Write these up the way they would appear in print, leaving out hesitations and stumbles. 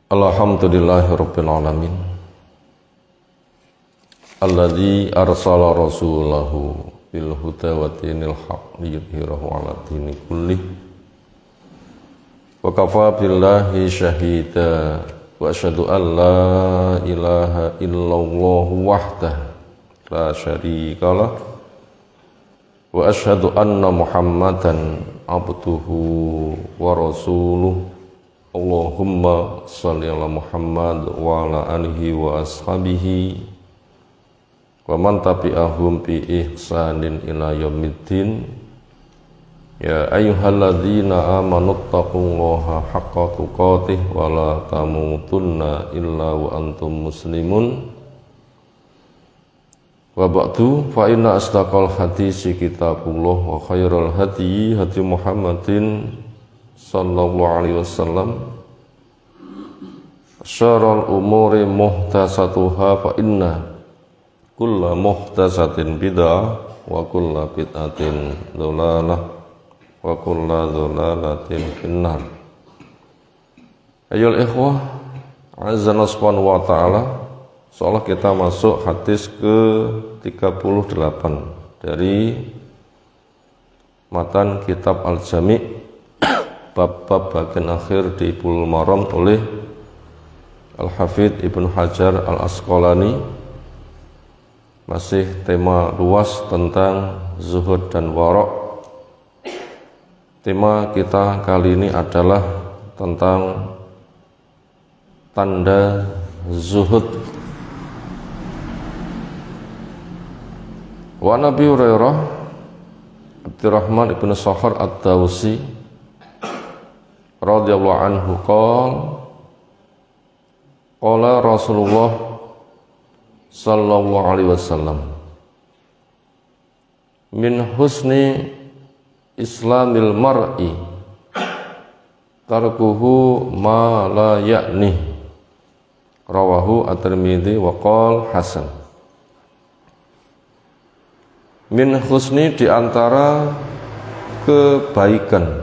Alhamdulillahirabbil alamin. Alladzi arsala rasulahu bil huda wa dinil haq liyudhhirahu 'ala dini kullih. Wa kafa billahi syahida wa asyhadu an la ilaha illallah wahdahu la syarikalah wa asyhadu anna Muhammadan abduhu wa rasuluh. Allahumma shalli ala Muhammad wa ala alihi wa ashabihi wa man tabi'ahum bi ihsanin ila yaumiddin. Ya ayyuhalladzina amanu taqullaha haqqa tuqatih wa la tamutunna illa wa antum muslimun. Wa ba'du, fa inna asdaqal hadisi kitabullah wa khairal hadi hadi Muhammadin sallallahu alaihi wasallam. Syarrul umuri muhdatsatuha fa inna kulla muhdatsatin bid'ah wa kulla bid'atin dhalalah wa kulla dhalalatin finnar. Ayyuhal ikhwah, azza subhanahu wa ta'ala, seolah kita masuk hadis ke-38 dari matan kitab Al-Jami' bab-bab bagian akhir di Bulughul Maram oleh Al-Hafidz Ibnu Hajar Al-Asqalani. Masih tema luas tentang zuhud dan wara'. Tema kita kali ini adalah tentang tanda zuhud. Wa Nabi Hurairah Abdurrahman ibn Sakhar ad-Dawsi radhiyallahu anhu qala Rasulullah sallallahu alaihi wasallam, min husni islamil mar'i tarkuhu ma la ya'ni. Rawahu at-Tirmidzi wa qala hasan. Min husni, di antara kebaikan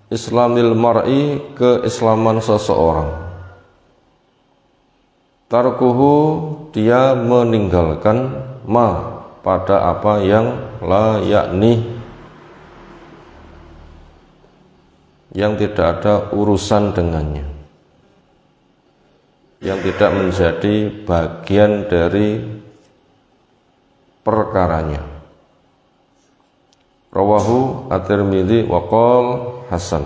islamil mar'i, keislaman seseorang, tarkuhu, dia meninggalkan ma, pada apa yang la yakni, yang tidak ada urusan dengannya, yang tidak menjadi bagian dari perkaranya. Rawahu at-Tirmidzi wa qala hasan.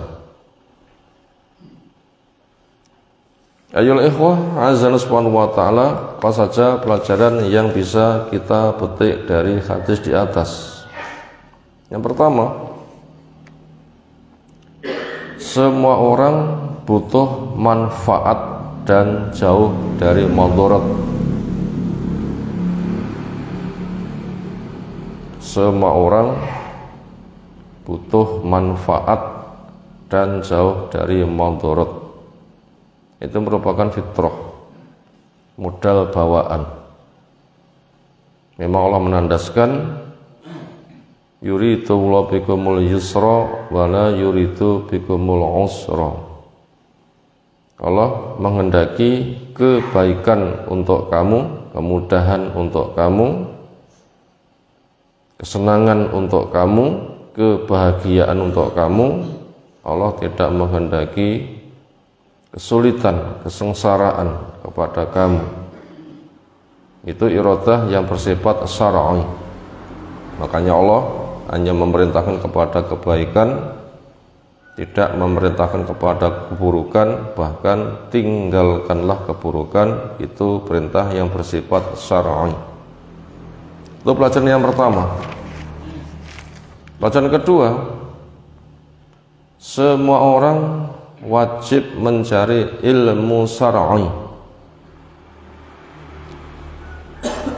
Ayyuhal ikhwah, azza subhanahu wa ta'ala, apa saja pelajaran yang bisa kita petik dari hadis di atas? Yang pertama, semua orang butuh manfaat dan jauh dari madarat. Semua orang butuh manfaat dan jauh dari madarat. Itu merupakan fitrah, modal bawaan. Memang Allah menandaskan yuridu bikumul yusra wa la yuridu bikumul usra. Allah menghendaki kebaikan untuk kamu, kemudahan untuk kamu, kesenangan untuk kamu, kebahagiaan untuk kamu. Allah tidak menghendaki kesulitan, kesengsaraan kepada kamu. Itu iradah yang bersifat syar'i. Makanya Allah hanya memerintahkan kepada kebaikan, tidak memerintahkan kepada keburukan, bahkan tinggalkanlah keburukan. Itu perintah yang bersifat syar'i. Itu pelajaran yang pertama. Pelajaran kedua, semua orang wajib mencari ilmu syar'i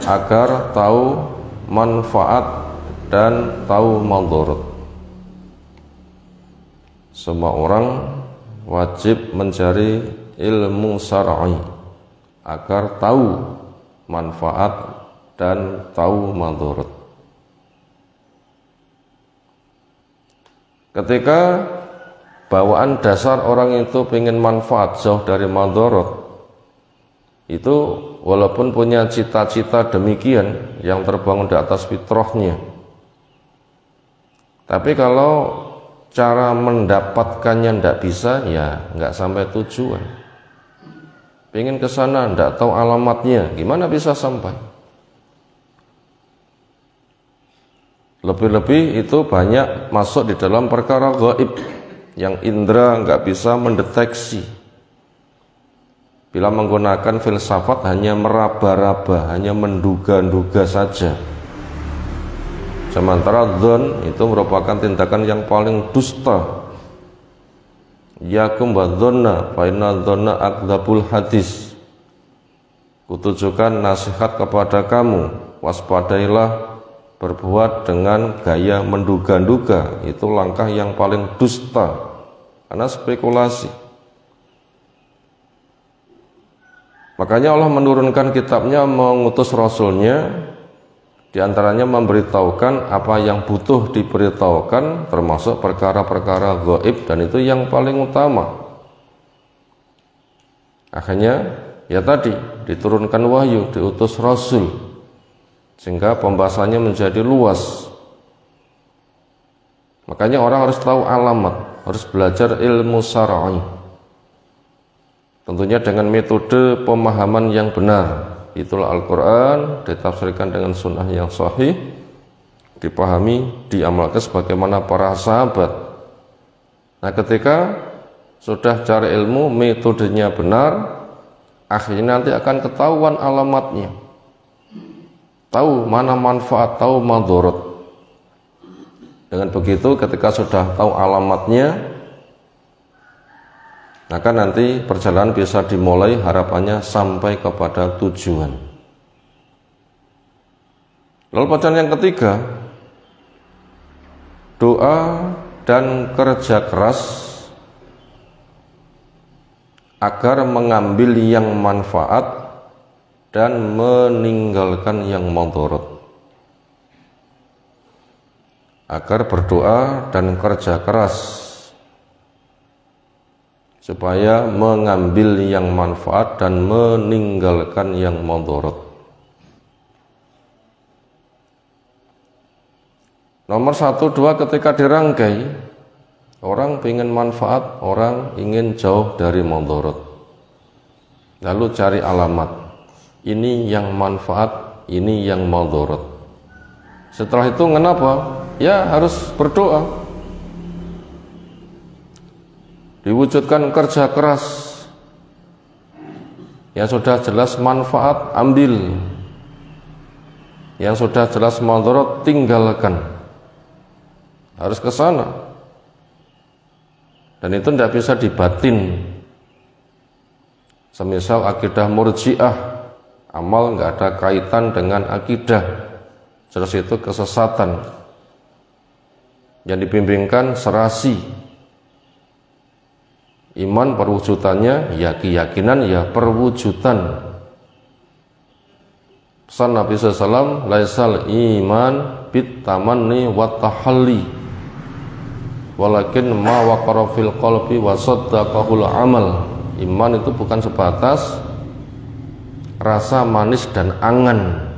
agar tahu manfaat dan tahu madarat. Semua orang wajib mencari ilmu syar'i agar tahu manfaat dan tahu madarat. Ketika bawaan dasar orang itu pengen manfaat jauh dari madharat, itu walaupun punya cita-cita demikian yang terbangun di atas fitrahnya, tapi kalau cara mendapatkannya tidak bisa, ya nggak sampai tujuan. Pengen ke sana, tidak tahu alamatnya, gimana bisa sampai? Lebih-lebih itu banyak masuk di dalam perkara gaib yang indera nggak bisa mendeteksi. Bila menggunakan filsafat hanya meraba-raba, hanya menduga-duga saja. Sementara dzon itu merupakan tindakan yang paling dusta. Yakum wadzonna fa inna dzonna akdzabul hadis. Kutujukan nasihat kepada kamu, waspadailah berbuat dengan gaya menduga-duga. Itu langkah yang paling dusta, karena spekulasi. Makanya Allah menurunkan kitabnya, mengutus rasulnya, di antaranya memberitahukan apa yang butuh diberitahukan, termasuk perkara-perkara gaib, dan itu yang paling utama. Akhirnya ya tadi diturunkan wahyu, diutus rasul, sehingga pembahasannya menjadi luas. Makanya orang harus tahu alamat, harus belajar ilmu syar'i, tentunya dengan metode pemahaman yang benar. Itulah Al-Quran ditafsirkan dengan sunnah yang sahih, dipahami, diamalkan sebagaimana para sahabat. Nah, ketika sudah cari ilmu, metodenya benar, akhirnya nanti akan ketahuan alamatnya, tahu mana manfaat, tahu madharat. Dengan begitu, ketika sudah tahu alamatnya, maka nanti perjalanan bisa dimulai, harapannya sampai kepada tujuan. Lalu bacaan yang ketiga, doa dan kerja keras agar mengambil yang manfaat dan meninggalkan yang madharat. Agar berdoa dan kerja keras supaya mengambil yang manfaat dan meninggalkan yang madharat. Nomor 1, 2, ketika dirangkai, orang ingin manfaat, orang ingin jauh dari madharat. Lalu cari alamat, ini yang manfaat, ini yang madharat. Setelah itu kenapa? Ya harus berdoa, diwujudkan kerja keras. Yang sudah jelas manfaat, ambil. Yang sudah jelas madharat, tinggalkan. Harus ke sana. Dan itu tidak bisa dibatin. Semisal akidah murji'ah, amal nggak ada kaitan dengan akidah, jelas itu kesesatan. Yang dibimbingkan serasi. Iman perwujudannya ya keyakinan, ya perwujudan. Pesan Nabi SAW, laisal iman bit tamanni wa tahalli, walakin ma waqara fil qalbi wa saddaqahul amal. Iman itu bukan sebatas rasa manis dan angan,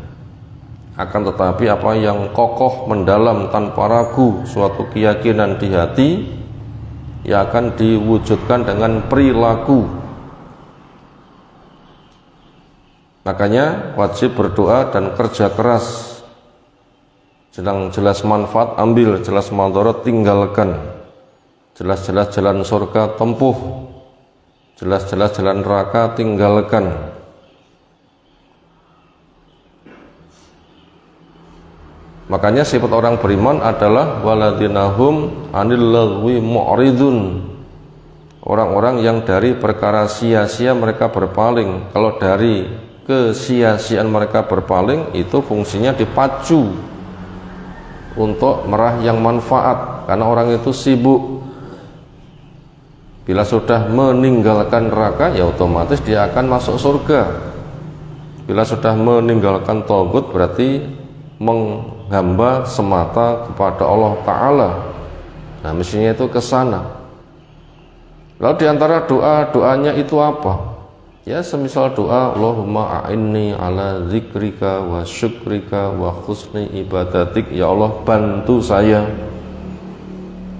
akan tetapi apa yang kokoh mendalam tanpa ragu, suatu keyakinan di hati, yang akan diwujudkan dengan perilaku. Makanya wajib berdoa dan kerja keras. Jelas manfaat ambil, jelas madharat tinggalkan. Jelas-jelas jalan surga tempuh, jelas-jelas jalan neraka tinggalkan. Makanya sifat orang beriman adalah waladinahum anil lagwi mu'ridun. Orang-orang yang dari perkara sia-sia mereka berpaling. Kalau dari kesia-siaan mereka berpaling, itu fungsinya dipacu untuk meraih yang manfaat, karena orang itu sibuk. Bila sudah meninggalkan neraka, ya otomatis dia akan masuk surga. Bila sudah meninggalkan tagut, berarti menghamba semata kepada Allah Ta'ala. Nah, mestinya itu ke sana. Lalu diantara doanya itu apa? Ya semisal doa Allahumma a'inni ala zikrika wa syukrika wa husni ibadatik. Ya Allah bantu saya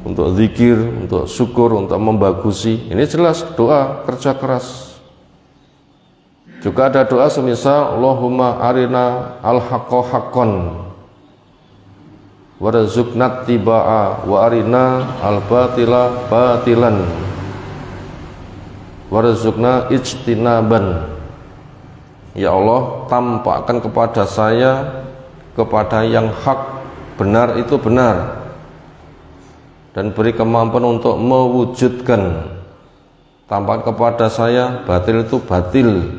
untuk zikir, untuk syukur, untuk membagusi. Ini jelas doa kerja keras. Juga ada doa semisal Allahumma arina al-haqqa haqqan warzuqna tibaa wa arina al-batila batilan warzuqna ijtinaban. Ya Allah tampakkan kepada saya kepada yang hak, benar itu benar, dan beri kemampuan untuk mewujudkan. Tampak kepada saya batil itu batil,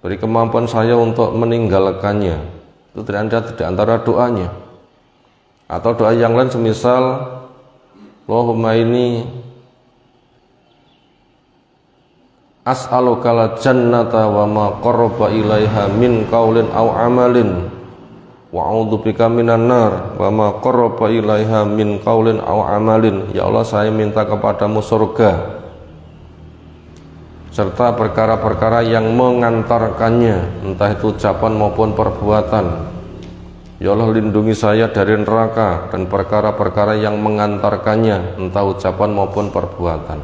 beri kemampuan saya untuk meninggalkannya. Itu tidak di antara doanya. Atau doa yang lain semisal Allahumma ini as'alukal jannata wa ma qarraba ilaiha min qaulin aw amalin wa a'udzubika minan nar wa ma qarraba ilaiha min qaulin aw amalin. Ya Allah saya minta kepadamu surga serta perkara-perkara yang mengantarkannya, entah itu ucapan maupun perbuatan. Ya Allah lindungi saya dari neraka dan perkara-perkara yang mengantarkannya, entah ucapan maupun perbuatan.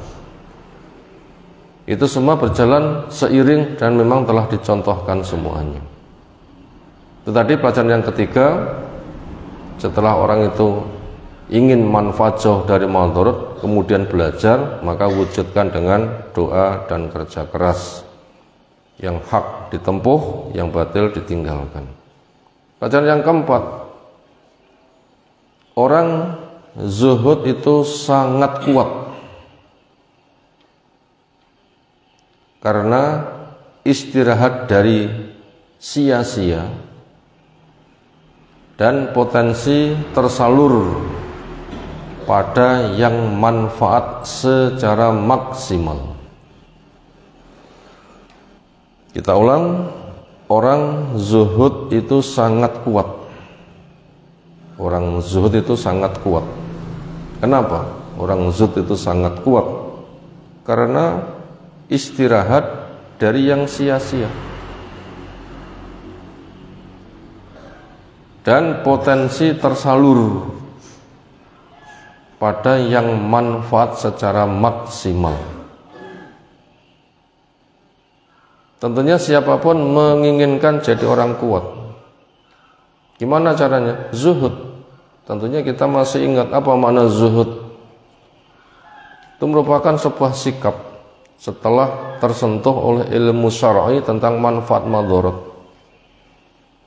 Itu semua berjalan seiring dan memang telah dicontohkan semuanya. Itu tadi pelajaran yang ketiga. Setelah orang itu ingin manfaat jauh dari madarat, kemudian belajar, maka wujudkan dengan doa dan kerja keras. Yang hak ditempuh, yang batil ditinggalkan. Pelajaran yang keempat, orang zuhud itu sangat kuat karena istirahat dari sia-sia dan potensi tersalur pada yang manfaat secara maksimal. Kita ulang, orang zuhud itu sangat kuat. Orang zuhud itu sangat kuat. Kenapa? Orang zuhud itu sangat kuat karena istirahat dari yang sia-sia dan potensi tersalur pada yang manfaat secara maksimal. Tentunya siapapun menginginkan jadi orang kuat. Gimana caranya? Zuhud. Tentunya kita masih ingat apa makna zuhud. Itu merupakan sebuah sikap setelah tersentuh oleh ilmu syar'i tentang manfaat madarat.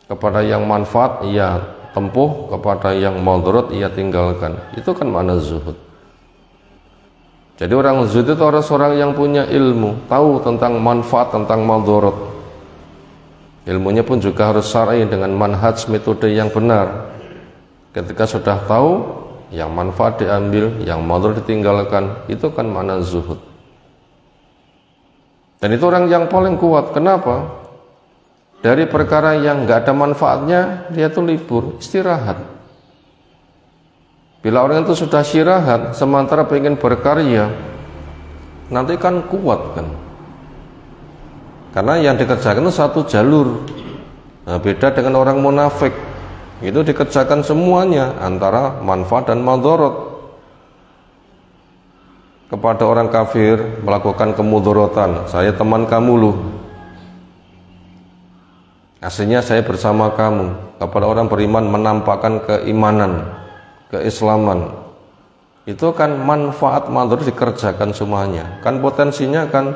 Kepada yang manfaat ia tempuh, kepada yang madarat ia tinggalkan. Itu kan makna zuhud. Jadi orang zuhud itu orang yang punya ilmu, tahu tentang manfaat, tentang madarat. Ilmunya pun juga harus syar'i dengan manhaj metode yang benar. Ketika sudah tahu, yang manfaat diambil, yang madarat ditinggalkan. Itu kan makna zuhud. Dan itu orang yang paling kuat. Kenapa? Dari perkara yang nggak ada manfaatnya, dia tuh libur, istirahat. Bila orang itu sudah istirahat, sementara pengen berkarya, nanti kan kuat kan? Karena yang dikerjakan itu satu jalur. Nah, beda dengan orang munafik, itu dikerjakan semuanya antara manfaat dan madarat. Kepada orang kafir melakukan kemudaratan, saya teman kamu loh, aslinya saya bersama kamu. Kepada orang beriman menampakkan keimanan, keislaman, itu kan manfaat madarat dikerjakan semuanya, kan potensinya kan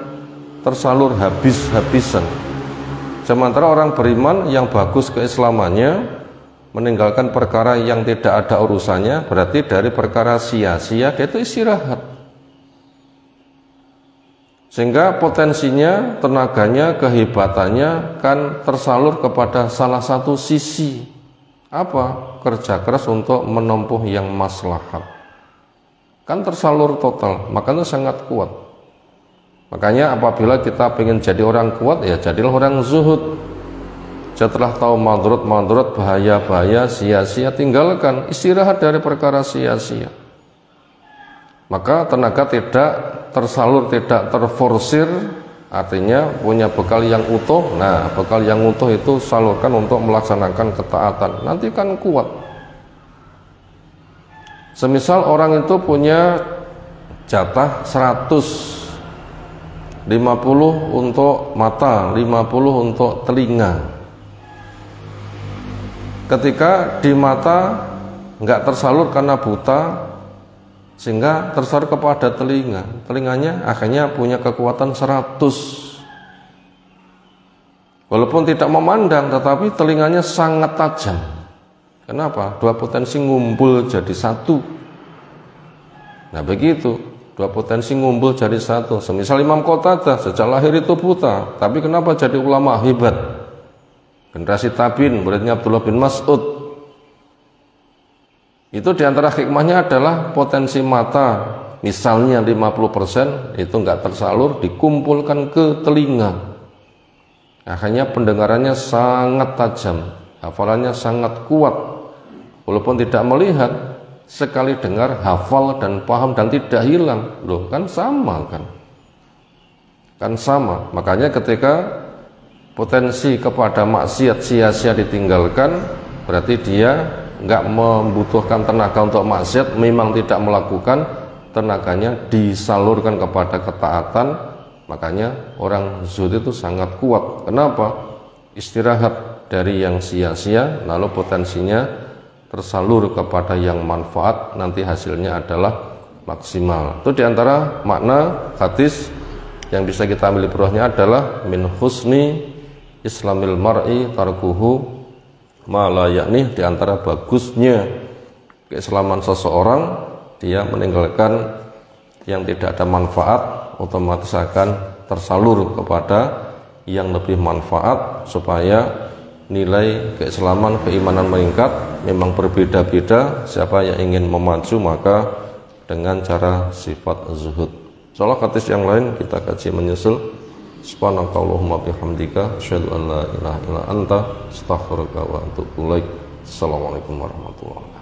tersalur habis-habisan. Sementara orang beriman yang bagus keislamannya meninggalkan perkara yang tidak ada urusannya, berarti dari perkara sia-sia dia itu istirahat. Sehingga potensinya, tenaganya, kehebatannya kan tersalur kepada salah satu sisi. Apa? Kerja keras untuk menempuh yang maslahat. Kan tersalur total, makanya sangat kuat. Makanya apabila kita ingin jadi orang kuat, ya jadilah orang zuhud. Setelah tahu madarat, bahaya-bahaya, sia-sia, tinggalkan, istirahat dari perkara sia-sia. maka tenaga tidak tersalur, tidak terforsir, artinya punya bekal yang utuh. Nah, bekal yang utuh itu salurkan untuk melaksanakan ketaatan, nanti kan kuat. Semisal orang itu punya jatah 100, 50 untuk mata, 50 untuk telinga. Ketika di mata nggak tersalur karena buta, sehingga tersalur kepada telinga, telinganya akhirnya punya kekuatan 100. Walaupun tidak memandang, tetapi telinganya sangat tajam. Kenapa? Dua potensi ngumpul jadi satu. Nah begitu, dua potensi ngumpul jadi satu. Semisal Imam Qatadah sejak lahir itu buta, tapi kenapa jadi ulama hebat? Generasi tabi'in, muridnya Abdullah bin Mas'ud. Itu diantara hikmahnya adalah potensi mata, misalnya 50% itu nggak tersalur, dikumpulkan ke telinga. Akhirnya pendengarannya sangat tajam, hafalannya sangat kuat. Walaupun tidak melihat, sekali dengar hafal dan paham dan tidak hilang. Loh, kan sama kan? Kan sama. Makanya ketika potensi kepada maksiat sia-sia ditinggalkan, berarti dia nggak membutuhkan tenaga untuk maksiat, memang tidak melakukan, tenaganya disalurkan kepada ketaatan. Makanya orang zuhud itu sangat kuat. Kenapa? Istirahat dari yang sia-sia, lalu potensinya tersalur kepada yang manfaat, nanti hasilnya adalah maksimal. Itu diantara makna hadis yang bisa kita ambil ibrahnya adalah min husni islamil mar'i tarkuhu ma la yakni, diantara bagusnya keislaman seseorang dia meninggalkan yang tidak ada manfaat, otomatis akan tersalur kepada yang lebih manfaat supaya nilai keislaman, keimanan meningkat. Memang berbeda-beda, siapa yang ingin memacu maka dengan cara sifat zuhud. Soal hadis yang lain kita kaji menyusul. Subhanakallahumma bihamdika asyhadu an la ilaha illa anta astaghfiruka wa atubu ilaik. Assalamualaikum warahmatullahi wabarakatuh.